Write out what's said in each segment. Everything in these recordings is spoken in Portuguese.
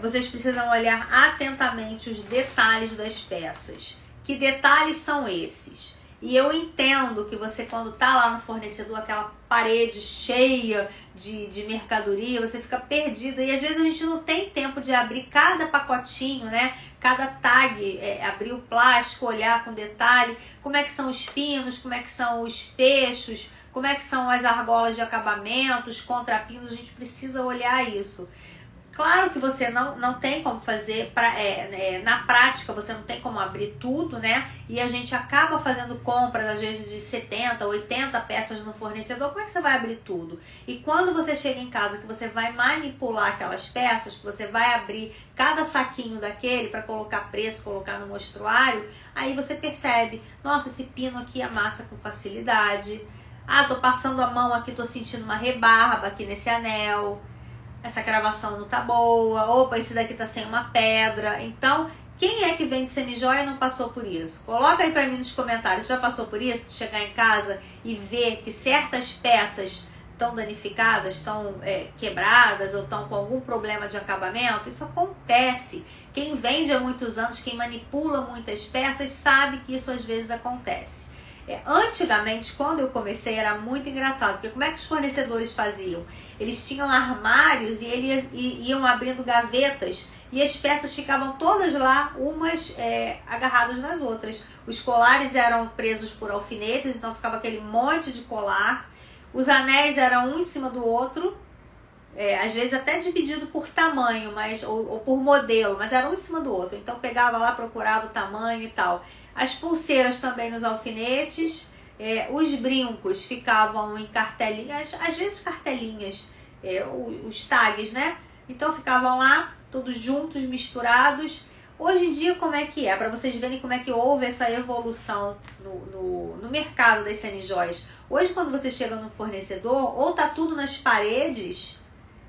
vocês precisam olhar atentamente os detalhes das peças. Que detalhes são esses? E eu entendo que você, quando tá lá no fornecedor, aquela parede cheia de mercadoria, você fica perdida. E às vezes a gente não tem tempo de abrir cada pacotinho, né? Cada tag, abrir o plástico, olhar com detalhe, como é que são os pinos, como é que são os fechos, como é que são as argolas de acabamento, os contrapinos, a gente precisa olhar isso. Claro que você não tem como fazer, na prática você não tem como abrir tudo, né? E a gente acaba fazendo compras, às vezes de 70, 80 peças no fornecedor, como é que você vai abrir tudo? E quando você chega em casa, que você vai manipular aquelas peças, que você vai abrir cada saquinho daquele para colocar preço, colocar no mostruário, aí você percebe, nossa, esse pino aqui amassa com facilidade. Ah, tô passando a mão aqui, tô sentindo uma rebarba aqui nesse anel. Essa gravação não tá boa, opa, esse daqui tá sem uma pedra. Então, quem é que vende semijoia e não passou por isso? Coloca aí pra mim nos comentários, já passou por isso? De chegar em casa e ver que certas peças estão danificadas, estão quebradas ou estão com algum problema de acabamento? Isso acontece. Quem vende há muitos anos, quem manipula muitas peças, sabe que isso às vezes acontece. Antigamente, quando eu comecei, era muito engraçado, porque como é que os fornecedores faziam? Eles tinham armários e eles iam abrindo gavetas e as peças ficavam todas lá, umas agarradas nas outras. Os colares eram presos por alfinetes, então ficava aquele monte de colar. Os anéis eram um em cima do outro, às vezes até dividido por tamanho, ou por modelo, mas era um em cima do outro. Então pegava lá, procurava o tamanho e tal. As pulseiras também nos alfinetes, os brincos ficavam em cartelinhas, às vezes cartelinhas, os tags, né? Então ficavam lá, todos juntos, misturados. Hoje em dia, como é que é? Para vocês verem como é que houve essa evolução no mercado das semijoias. Hoje, quando você chega no fornecedor, ou tá tudo nas paredes,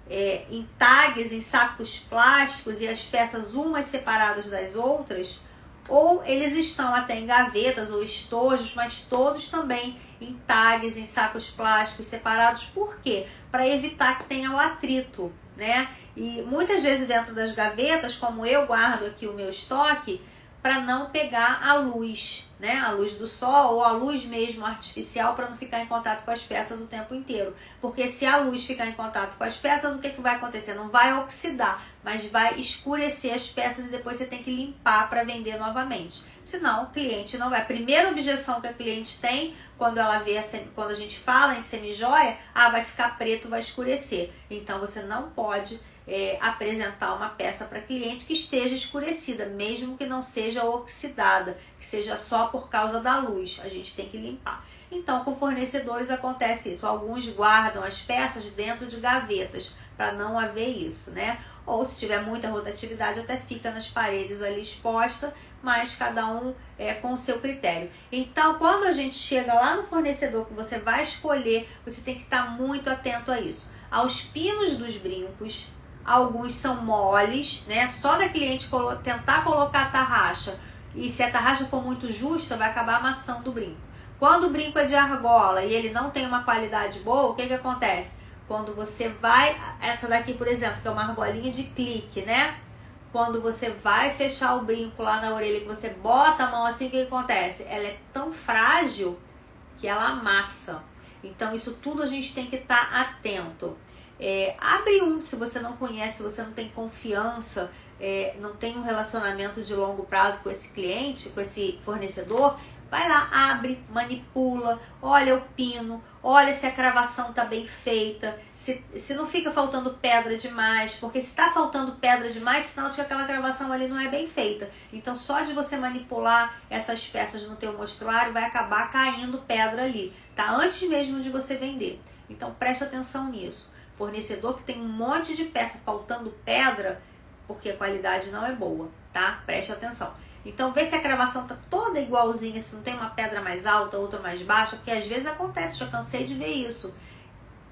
em tags, em sacos plásticos e as peças umas separadas das outras, ou eles estão até em gavetas ou estojos, mas todos também em tags, em sacos plásticos separados. Por quê? Para evitar que tenha o atrito, né? E muitas vezes dentro das gavetas, como eu guardo aqui o meu estoque, para não pegar a luz, né? A luz do sol ou a luz mesmo artificial, para não ficar em contato com as peças o tempo inteiro. Porque se a luz ficar em contato com as peças, o que vai acontecer? Não vai oxidar, mas vai escurecer as peças e depois você tem que limpar para vender novamente. Senão o cliente não vai. A primeira objeção que a cliente tem quando ela vê, quando a gente fala em semijoia, vai ficar preto, vai escurecer. Então você não pode apresentar uma peça para cliente que esteja escurecida, mesmo que não seja oxidada, que seja só por causa da luz. A gente tem que limpar. Então, com fornecedores acontece isso. Alguns guardam as peças dentro de gavetas para não haver isso, né? Ou se tiver muita rotatividade, até fica nas paredes ali exposta, mas cada um com o seu critério. Então, quando a gente chega lá no fornecedor que você vai escolher, você tem que estar muito atento a isso. Aos pinos dos brincos, alguns são moles, né? Só da cliente tentar colocar a tarraxa, e se a tarraxa for muito justa, vai acabar amassando o brinco. Quando o brinco é de argola e ele não tem uma qualidade boa, o que acontece? Quando você vai, essa daqui, por exemplo, que é uma argolinha de clique, né? Quando você vai fechar o brinco lá na orelha, que você bota a mão assim, o que acontece? Ela é tão frágil que ela amassa. Então, isso tudo a gente tem que estar atento. Abre se você não conhece, se você não tem confiança, não tem um relacionamento de longo prazo com esse cliente, com esse fornecedor, vai lá, abre, manipula, olha o pino, olha se a cravação está bem feita, se não fica faltando pedra demais, porque se está faltando pedra demais, sinal de que aquela cravação ali não é bem feita. Então só de você manipular essas peças no teu mostruário vai acabar caindo pedra ali, tá? Antes mesmo de você vender. Então preste atenção nisso. Fornecedor que tem um monte de peça faltando pedra, porque a qualidade não é boa, tá? Preste atenção. Então vê se a cravação tá toda igualzinha, se não tem uma pedra mais alta, outra mais baixa, porque às vezes acontece, já cansei de ver isso.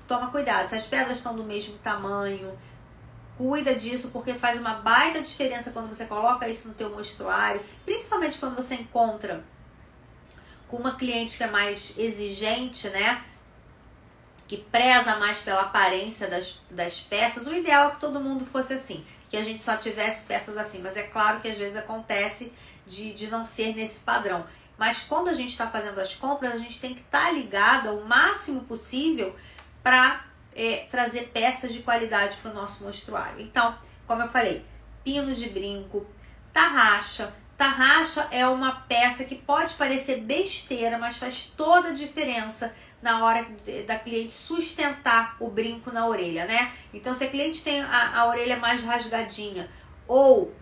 Toma cuidado, se as pedras estão do mesmo tamanho, cuida disso, porque faz uma baita diferença quando você coloca isso no teu mostruário, principalmente quando você encontra com uma cliente que é mais exigente, né? Que preza mais pela aparência das peças. O ideal é que todo mundo fosse assim, que a gente só tivesse peças assim, mas é claro que às vezes acontece de não ser nesse padrão. Mas quando a gente está fazendo as compras, a gente tem que estar ligada o máximo possível para trazer peças de qualidade para o nosso mostruário. Então, como eu falei, pino de brinco, tarraxa. Tarraxa é uma peça que pode parecer besteira, mas faz toda a diferença na hora da cliente sustentar o brinco na orelha, né? Então, se a cliente tem a orelha mais rasgadinha ou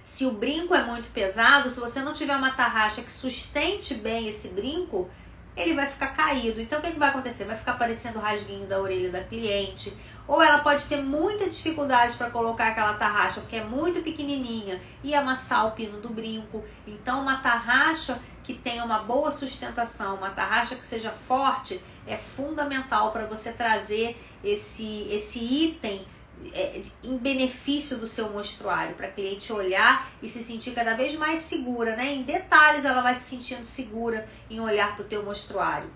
se o brinco é muito pesado, se você não tiver uma tarraxa que sustente bem esse brinco, ele vai ficar caído. Então, o que vai acontecer? Vai ficar aparecendo o rasguinho da orelha da cliente, ou ela pode ter muita dificuldade para colocar aquela tarraxa, porque é muito pequenininha, e amassar o pino do brinco. Então, uma tarraxa que tenha uma boa sustentação, uma tarraxa que seja forte, é fundamental para você trazer esse item em benefício do seu mostruário, para a cliente olhar e se sentir cada vez mais segura, né? Em detalhes ela vai se sentindo segura em olhar para o teu mostruário.